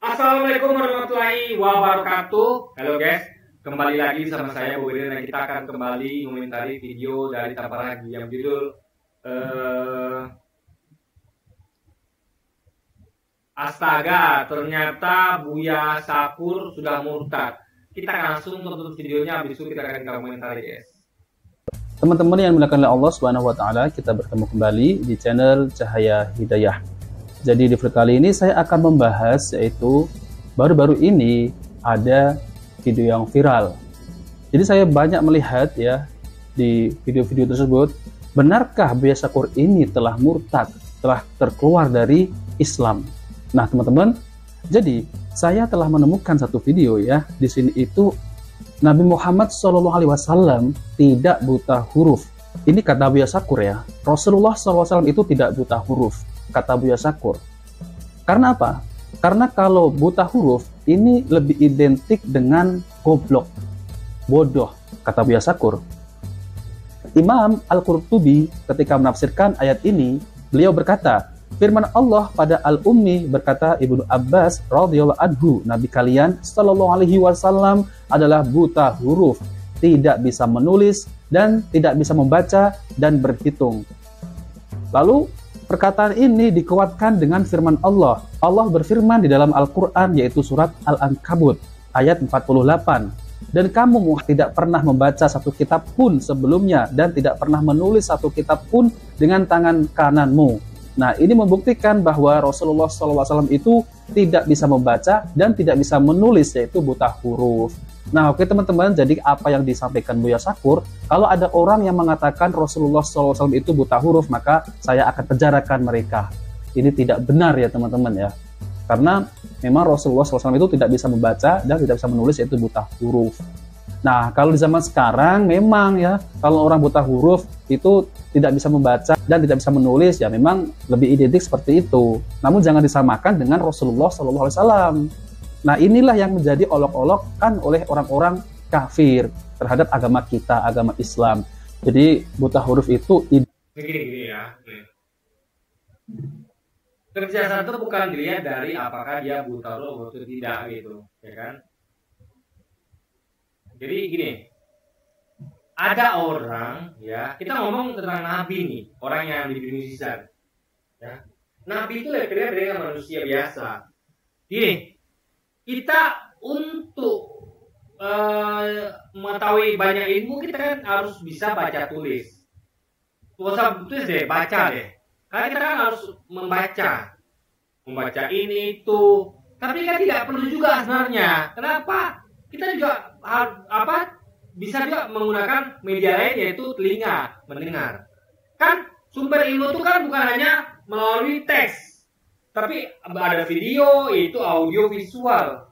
Assalamualaikum warahmatullahi wabarakatuh. Halo guys, kembali lagi sama saya Bobi dan kita akan kembali mengomentari video dari Taparagi yang judul Astaga, ternyata Buya Sakur sudah murtad. Kita akan langsung tonton videonya, habis itu kita akan komentari guys. Teman-teman yang dimuliakan oleh Allah Subhanahu wa taala, kita bertemu kembali di channel Cahaya Hidayah. Jadi di video kali ini saya akan membahas yaitu baru-baru ini ada video yang viral. Jadi saya banyak melihat ya di video-video tersebut, benarkah Buya Sakur ini telah murtad, telah terkeluar dari Islam? Nah, teman-teman, jadi saya telah menemukan satu video ya. Di sini itu Nabi Muhammad SAW tidak buta huruf. Ini kata Buya Sakur ya. Rasulullah SAW itu tidak buta huruf, kata Buya Sakur. Karena apa? Karena kalau buta huruf ini lebih identik dengan goblok, bodoh, kata Buya Sakur. Imam Al-Qurtubi ketika menafsirkan ayat ini, beliau berkata, firman Allah pada Al-Ummi berkata Ibnu Abbas radhiyallahu anhu, Nabi kalian sallallahu alaihi wasallam adalah buta huruf, tidak bisa menulis dan tidak bisa membaca dan berhitung. Lalu perkataan ini dikuatkan dengan firman Allah. Allah berfirman di dalam Al-Qur'an yaitu surat Al-Ankabut ayat 48. Dan kamu tidak pernah membaca satu kitab pun sebelumnya dan tidak pernah menulis satu kitab pun dengan tangan kananmu. Nah, ini membuktikan bahwa Rasulullah SAW itu tidak bisa membaca dan tidak bisa menulis, yaitu buta huruf. Nah, oke teman-teman, jadi apa yang disampaikan Buya Sakur, kalau ada orang yang mengatakan Rasulullah SAW itu buta huruf, maka saya akan penjarakan mereka. Ini tidak benar ya teman-teman ya. Karena memang Rasulullah SAW itu tidak bisa membaca dan tidak bisa menulis, yaitu buta huruf. Nah, kalau di zaman sekarang memang ya, kalau orang buta huruf itu tidak bisa membaca dan tidak bisa menulis, ya memang lebih identik seperti itu. Namun jangan disamakan dengan Rasulullah SAW. Nah, inilah yang menjadi olok-olokan oleh orang-orang kafir terhadap agama kita, agama Islam. Jadi buta huruf itu Gini ya. Kebiasaan itu bukan dilihat dari apakah dia buta huruf atau tidak gitu, ya kan? Jadi gini, ada orang ya, kita ngomong tentang Nabi nih, orang yang didefinisikan ya. Nabi itu levelnya dengan manusia biasa. Gini, kita untuk mengetahui banyak ilmu, kita kan harus bisa baca tulis. Gak usah tulis deh, baca deh. Karena kita kan harus membaca ini itu. Tapi kan tidak perlu juga sebenarnya. Kenapa? Kita juga bisa juga menggunakan media lain yaitu telinga, mendengar. Kan sumber ilmu itu kan bukan hanya melalui teks, tapi ada video, itu audio visual.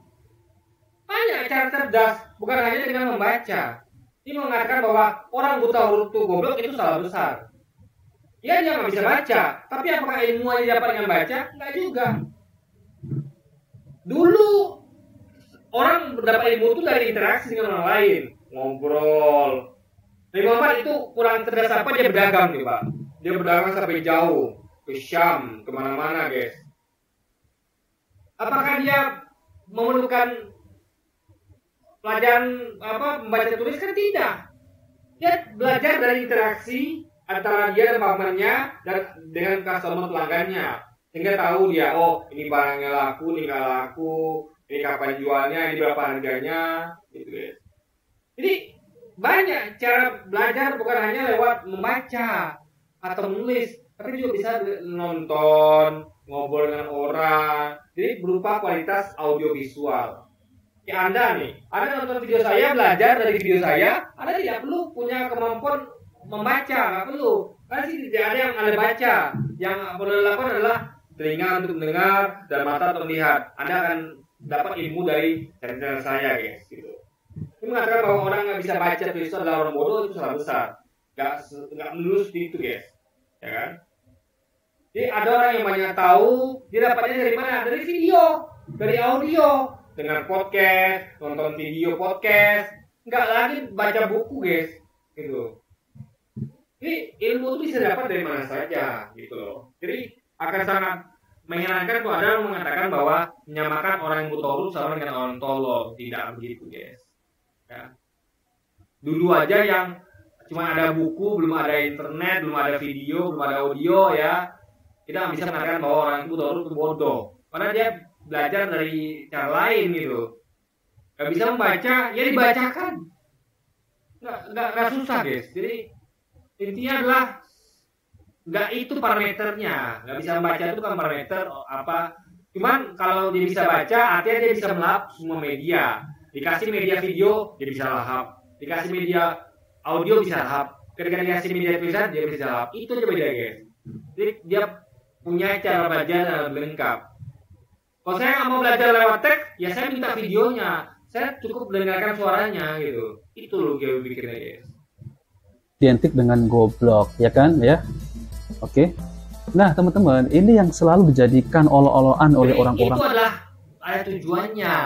Banyak cara cerdas, bukan hanya dengan membaca. Ini mengatakan bahwa orang buta huruf itu goblok, itu salah besar. Dia nggak bisa baca, tapi apakah ilmu yang dapat dengan baca? Enggak juga. Dulu orang mendapat ilmu itu dari interaksi dengan orang lain, ngobrol. Nabi Muhammad itu kurang cerdas apa, dia berdagang nih Pak. Dia berdagang sampai jauh, ke Syam, kemana-mana guys. Apakah dia memerlukan pelajaran membaca tulis? Kan tidak. Dia belajar dari interaksi antara dia dan pamannya dan dengan customer pelanggannya, sehingga tahu dia, oh ini barangnya laku, ini nggak laku, ini kapan jualnya, ini berapa harganya, gitu guys. Jadi banyak cara belajar, bukan hanya lewat membaca atau menulis, tapi juga bisa nonton, ngobrol dengan orang. Jadi berupa kualitas audio visual. Ya Anda nih, Anda nonton video saya, belajar dari video saya, Anda tidak perlu punya kemampuan membaca, nggak perlu. Karena sih tidak ada yang Anda baca. Yang perlu dilakukan adalah telinga untuk mendengar dan mata untuk melihat. Anda akan dapat ilmu dari channel saya guys gitu. Ini mengatakan bahwa orang nggak bisa baca tulis itu adalah orang bodoh, itu salah besar. Nggak melulus di itu guys, ya kan? Jadi ada orang yang banyak tahu, dia dapatnya dari mana? Dari video, dari audio, dengan podcast, nonton video podcast, nggak lagi baca buku guys, gitu. Jadi ilmu itu bisa dapat dari mana saja, gitu loh. Jadi akan sangat mengherankan kalau ada yang mengatakan bahwa menyamakan orang yang buta huruf sama dengan orang tolol. Tidak begitu, guys. Ya. Dulu aja yang cuma ada buku, belum ada internet, belum ada video, belum ada audio, ya, kita nggak bisa mengatakan bahwa orang itu buta huruf itu bodoh. Karena dia belajar dari cara lain gitu. Gak bisa membaca, ya dibacakan. Nggak susah, guys. Jadi intinya adalah nggak itu parameternya. Nggak bisa membaca itu kan parameter apa. Cuman kalau dia bisa baca, artinya dia bisa melahap semua media. Dikasih media video, dia bisa lahap. Dikasih media audio bisa lahap. Ketika dikasih media tulisan, dia bisa lahap. Itu aja beda, guys. Jadi dia punya cara belajar yang lebih lengkap. Kalau saya nggak mau belajar lewat teks, ya saya minta videonya. Saya cukup mendengarkan suaranya gitu. Itu loh gue pikirnya, guys. Identik dengan goblok, ya kan? Ya, oke. Nah, teman-teman, ini yang selalu dijadikan olo-oloan oleh orang-orang. Itu adalah ada tujuannya.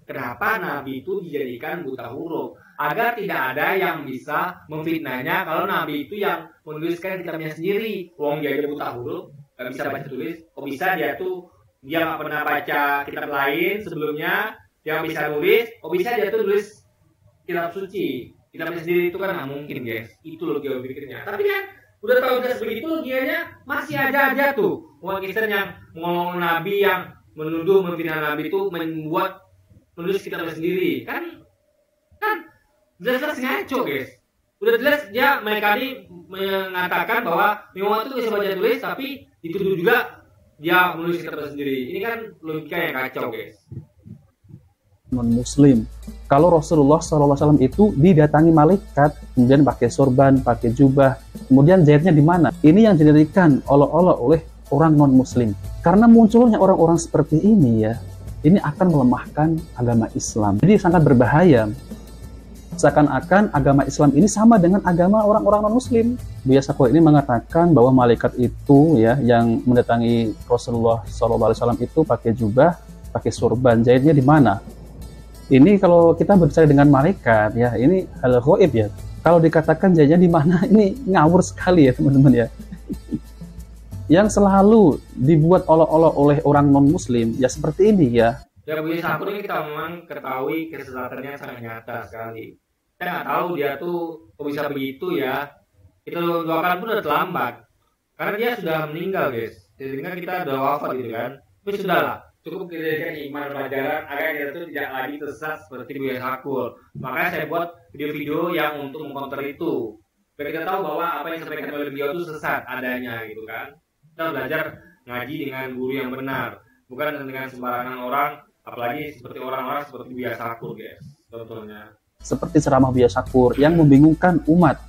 Kenapa Nabi itu dijadikan buta huruf? Agar tidak ada yang bisa memfitnahnya kalau Nabi itu yang menuliskan kitabnya sendiri. Wong dia buta huruf, nggak bisa baca tulis. Kok bisa dia nggak pernah baca kitab lain sebelumnya, dia bisa nulis. Kok bisa dia tulis kitab suci? Kitabnya sendiri itu kan nggak mungkin, guys. Itu loh dia pikirnya. Tapi kan udah tahu jelas begitu, logianya masih aja tuh umat Kristen yang ngomong Nabi, yang menuduh memfitnah Nabi itu membuat menulis kitabnya sendiri. Kan jelas-jelas ngaco, guys. Udah jelas dia mereka ini mengatakan bahwa Muhammad itu bisa baca tulis, tapi dituduh juga dia menulis kitabnya sendiri. Ini kan logika yang kacau, guys. Non-Muslim. Kalau Rasulullah SAW itu didatangi malaikat, kemudian pakai sorban, pakai jubah, kemudian jahitnya di mana? Ini yang dijadikan olok-olok oleh orang non-Muslim. Karena munculnya orang-orang seperti ini, ya, ini akan melemahkan agama Islam. Jadi sangat berbahaya. Seakan-akan agama Islam ini sama dengan agama orang-orang non-Muslim. Buya Sakur ini mengatakan bahwa malaikat itu, ya, yang mendatangi Rasulullah SAW itu pakai jubah, pakai sorban, jahitnya di mana? Ini kalau kita berbicara dengan malaikat, ya, ini hal ghaib, ya. Kalau dikatakan jahitnya di mana, ini ngawur sekali, ya, teman-teman, ya. Yang selalu dibuat olok-olok oleh orang non-Muslim, ya seperti ini, ya. Ya, Buya Sakur ini kita memang ketahui kesesatannya sangat nyata sekali. Kita nggak tahu dia tuh kok bisa begitu, ya. Kita doakan pun udah terlambat. Karena dia sudah meninggal, guys. Sehingga kita udah wafat gitu kan. Tapi sudahlah. Cukup kita jadikan iman pelajaran agar kita tuh tidak lagi tersesat seperti Buya Sakur. Makanya saya buat video-video yang untuk mengkonter itu. Biar kita tahu bahwa apa yang disampaikan oleh beliau itu sesat adanya gitu kan. Kita belajar ngaji dengan guru yang benar, bukan dengan sembarangan orang, apalagi seperti orang-orang seperti Buya Sakur, guys. Contohnya. Seperti ceramah Buya Sakur yang membingungkan umat,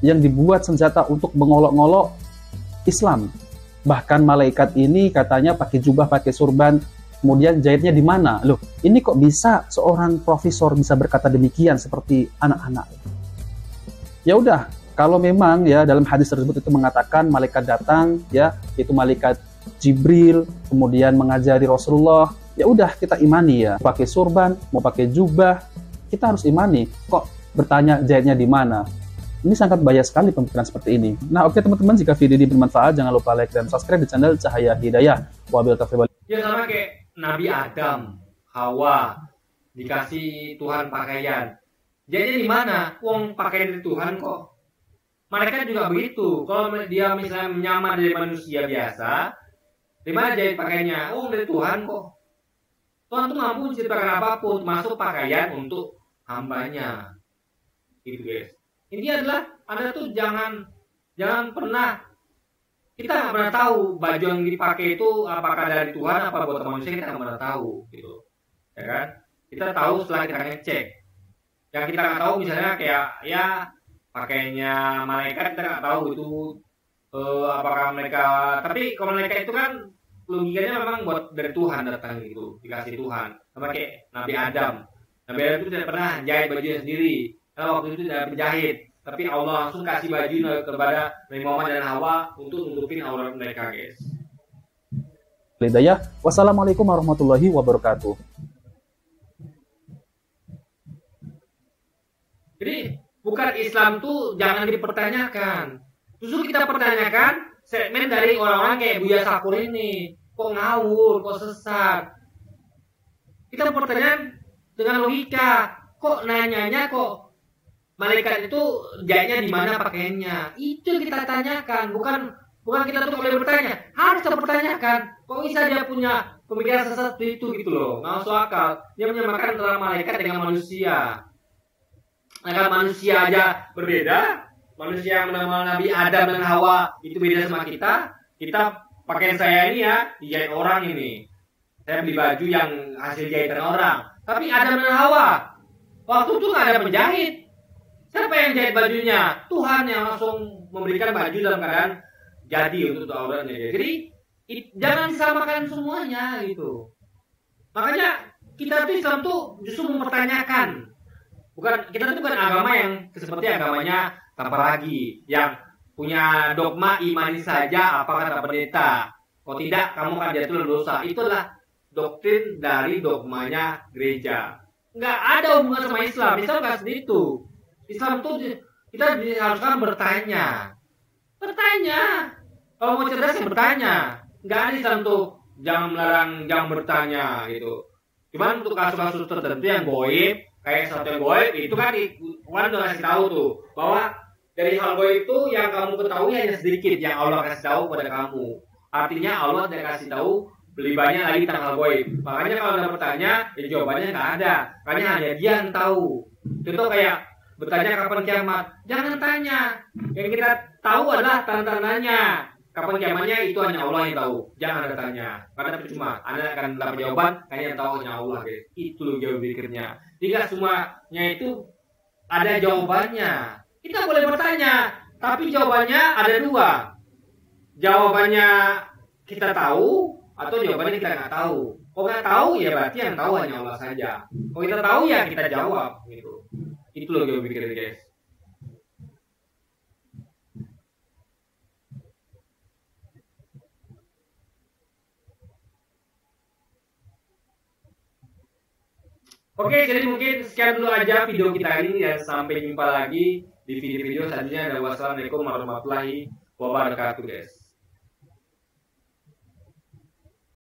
yang dibuat senjata untuk mengolok-ngolok Islam. Bahkan malaikat ini katanya pakai jubah, pakai surban, kemudian jahitnya di mana? Loh, ini kok bisa seorang profesor bisa berkata demikian seperti anak-anak? Ya udah, kalau memang ya dalam hadis tersebut itu mengatakan malaikat datang, ya, itu malaikat Jibril, kemudian mengajari Rasulullah, ya udah kita imani, ya. Pakai surban, mau pakai jubah, kita harus imani. Kok bertanya jahitnya di mana? Ini sangat bahaya sekali pemikiran seperti ini. Nah, oke teman-teman, jika video ini bermanfaat, jangan lupa like dan subscribe di channel Cahaya Hidayah. Wabil taufiq. Ya sama kayak Nabi Adam, Hawa, dikasih Tuhan pakaian. Jahitnya di mana? Wong pakaian dari Tuhan kok. Mereka juga begitu. Kalau dia misalnya menyamar dari manusia biasa, di mana jahit pakaiannya? Oh, dari Tuhan kok. Tuhan tuh mampu menciptakan apapun, masuk pakaian untuk hambanya. Gitu, guys. Ini adalah Anda tuh jangan pernah, kita nggak pernah tahu baju yang dipakai itu apakah dari Tuhan apa buat manusia, kita nggak pernah tahu gitu, ya kan? Kita tahu setelah kita ngecek. Yang kita nggak tahu misalnya kayak ya pakainya malaikat, kita nggak tahu itu apakah mereka. Tapi kalau mereka itu kan logikanya memang buat dari Tuhan datang gitu, dikasih Tuhan. Sama kayak Nabi Adam. Nabi Adam itu tidak pernah jahit bajunya sendiri. Karena waktu itu tidak berjahit, tapi Allah langsung kasih baju kepada Nabi Muhammad dan Hawa untuk nutupin aurat mereka, guys. Hidayah. Wassalamualaikum warahmatullahi wabarakatuh. Jadi bukan Islam tuh jangan dipertanyakan. Justru kita pertanyakan segmen dari orang-orang kayak Buya Sakur ini. kok ngawur, kok sesat. Kita pertanyaan dengan logika, kok nanyanya kok malaikat itu jahitnya di mana pakaiannya? Itu kita tanyakan, bukan kita tuh boleh bertanya, harus kita pertanyakan. Kok bisa dia punya pemikiran sesat seperti itu gitu loh? Nggak masuk akal. Dia menyamakan antara malaikat dengan manusia. Agar manusia aja berbeda, manusia yang mengenal Nabi Adam dan Hawa itu beda sama kita. Kita pakaian saya ini ya dijahit orang ini. Saya beli baju yang hasil jahitan orang. Tapi Adam dan Hawa waktu itu nggak ada penjahit. Siapa yang jahit bajunya? Tuhan yang langsung memberikan baju dalam keadaan jadi untuk auratnya. Jadi jangan disamakan semuanya gitu. Makanya kita tuh Islam tuh justru mempertanyakan. Kita tuh bukan agama yang seperti agamanya tanpa lagi, yang punya dogma imani saja apa kata pendeta. Kalau tidak kamu akan jatuh dosa. Itulah doktrin dari dogmanya gereja. Nggak ada hubungan sama Islam. Islam nggak seperti itu. Islam tuh kita diharuskan bertanya. Kalau mau cerdas ya bertanya. Nggak ada Islam tuh jangan melarang jangan bertanya gitu. Cuman untuk kasus-kasus tertentu yang goib, kayak satu yang goib itu kan Tuhan udah kasih tahu tuh bahwa dari hal goib itu yang kamu ketahui hanya sedikit yang Allah kasih tahu pada kamu. Artinya Allah tidak kasih tahu lebih banyak lagi tentang hal goib. Makanya kalau Anda bertanya, ya jawabannya nggak ada. Makanya hanya dia yang tahu. Contoh kayak bertanya kapan kiamat. Jangan tanya. Yang kita tahu adalah tanda-tandanya. Kapan kiamatnya itu hanya Allah yang tahu. Jangan Anda tanya. Karena percuma. Anda akan dapat jawaban, hanya yang tahu hanya Allah. Guys. Itu loh jauh pikirnya. Tidak semuanya itu ada jawabannya. Kita boleh bertanya, tapi jawabannya ada dua. Jawabannya kita tahu, atau jawabannya kita nggak tahu. Kalau nggak tahu ya berarti yang tahu hanya Allah saja. Kalau kita tahu ya kita jawab gitu. Itu loh gue pikirin guys. Oke, jadi mungkin sekian dulu aja video kita ini dan sampai jumpa lagi di video-video selanjutnya. Dan wassalamualaikum warahmatullahi wabarakatuh guys.